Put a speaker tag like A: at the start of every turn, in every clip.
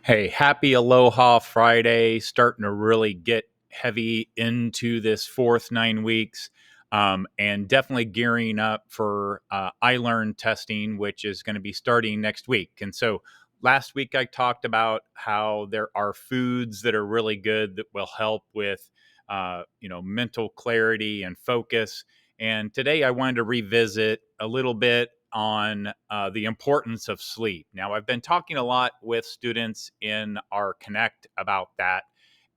A: Hey, happy Aloha Friday. Starting to really get heavy into this fourth 9 weeks, and definitely gearing up for iLearn testing, which is going to be starting next week. And so last week I talked about how there are foods that are really good that will help with, mental clarity and focus. And today I wanted to revisit a little bit on the importance of sleep. Now, I've been talking a lot with students in our Connect about that.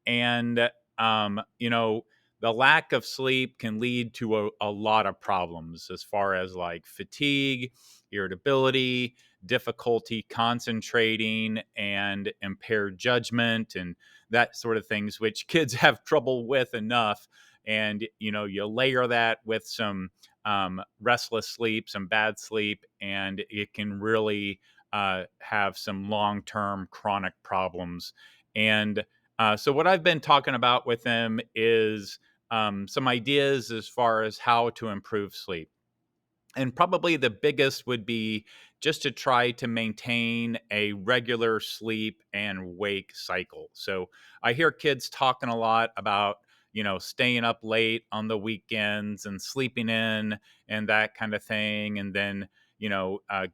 A: And, the lack of sleep can lead to a lot of problems as far as like fatigue, irritability, difficulty concentrating, and impaired judgment, and that sort of things, which kids have trouble with enough. And, you layer that with some restless sleep, some bad sleep, and it can really have some long term chronic problems. And so, what I've been talking about with them is some ideas as far as how to improve sleep. And probably the biggest would be just to try to maintain a regular sleep and wake cycle. So I hear kids talking a lot about, staying up late on the weekends and sleeping in and that kind of thing. And then,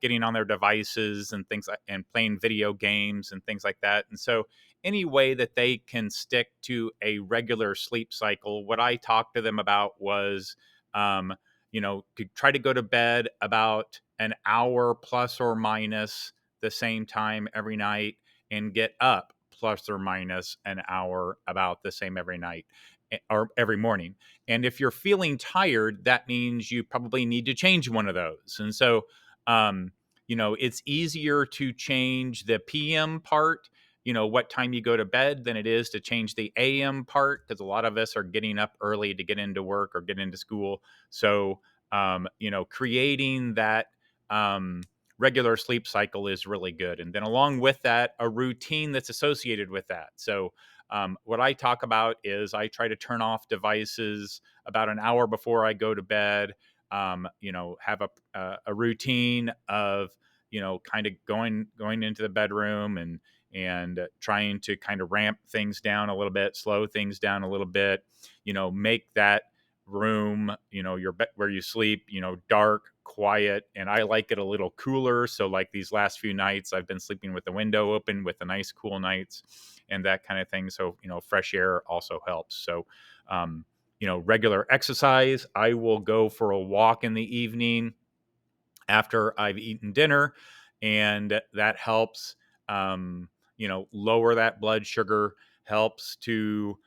A: getting on their devices and things like, and playing video games and things like that. And so any way that they can stick to a regular sleep cycle, what I talked to them about was, um, to try to go to bed about an hour plus or minus the same time every night and get up plus or minus an hour about the same every night or every morning. And if you're feeling tired, that means you probably need to change one of those. And so, um, it's easier to change the PM part, what time you go to bed, than it is to change the AM part, because a lot of us are getting up early to get into work or get into school. So, creating that um, regular sleep cycle is really good. And then along with that, a routine that's associated with that. So, what I talk about is I try to turn off devices about an hour before I go to bed. Have a routine of, kind of going into the bedroom and trying to kind of ramp things down a little bit, slow things down a little bit, make that room, your bed where you sleep, dark, quiet, and I like it a little cooler. So like these last few nights, I've been sleeping with the window open with the nice cool nights and that kind of thing. So fresh air also helps. So regular exercise. I will go for a walk in the evening after I've eaten dinner, and that helps, lower that blood sugar, helps to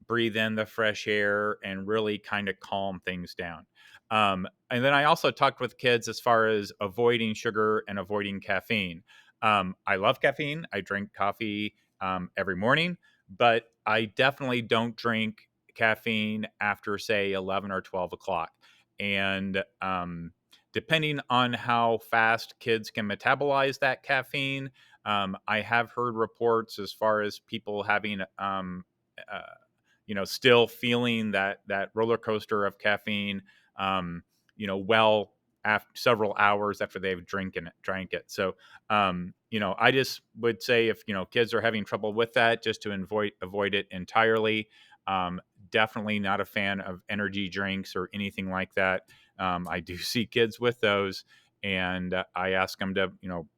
A: breathe in the fresh air and really kind of calm things down. And then I also talked with kids as far as avoiding sugar and avoiding caffeine. I love caffeine. I drink coffee every morning, but I definitely don't drink caffeine after, say, 11 or 12 o'clock. And depending on how fast kids can metabolize that caffeine, I have heard reports as far as people having, still feeling that roller coaster of caffeine, well after several hours after they've drank it. So, I just would say if kids are having trouble with that, just to avoid it entirely. Um, Definitely not a fan of energy drinks or anything like that. I do see kids with those, and I ask them to,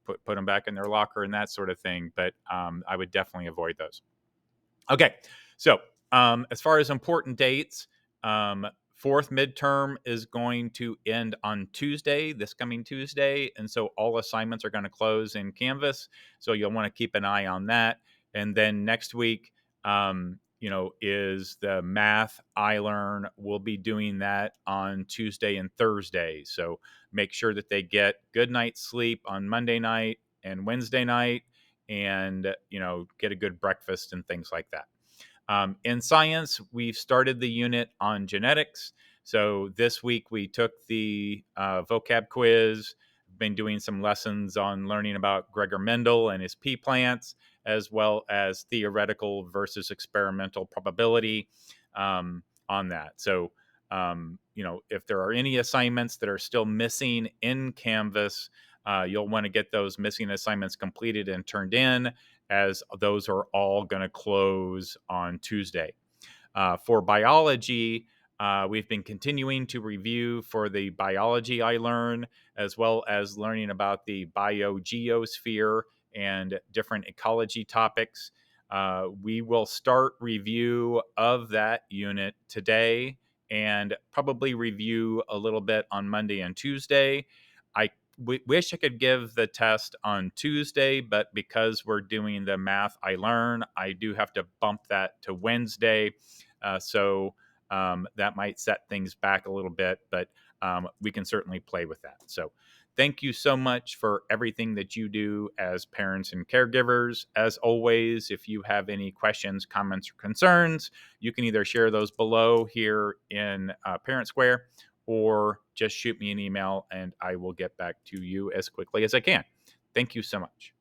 A: put them back in their locker and that sort of thing. But I would definitely avoid those. Okay, so as far as important dates, fourth midterm is going to end on Tuesday, this coming Tuesday, and so all assignments are going to close in Canvas. So you'll want to keep an eye on that. And then next week, is the math iLearn. We'll be doing that on Tuesday and Thursday. So make sure that they get good night's sleep on Monday night and Wednesday night, and get a good breakfast and things like that. In science, we've started the unit on genetics. So this week we took the vocab quiz, been doing some lessons on learning about Gregor Mendel and his pea plants, as well as theoretical versus experimental probability on that. So, if there are any assignments that are still missing in Canvas, you'll want to get those missing assignments completed and turned in. as those are all going to close on Tuesday. For biology, we've been continuing to review for the biology I learn, as well as learning about the biogeosphere and different ecology topics. We will start review of that unit today and probably review a little bit on Monday and Tuesday. I wish I could give the test on Tuesday, but because we're doing the math I learn, I do have to bump that to Wednesday. So that might set things back a little bit, but we can certainly play with that. So thank you so much for everything that you do as parents and caregivers. As always, if you have any questions, comments, or concerns, you can either share those below here in Parent Square or just shoot me an email and I will get back to you as quickly as I can. Thank you so much.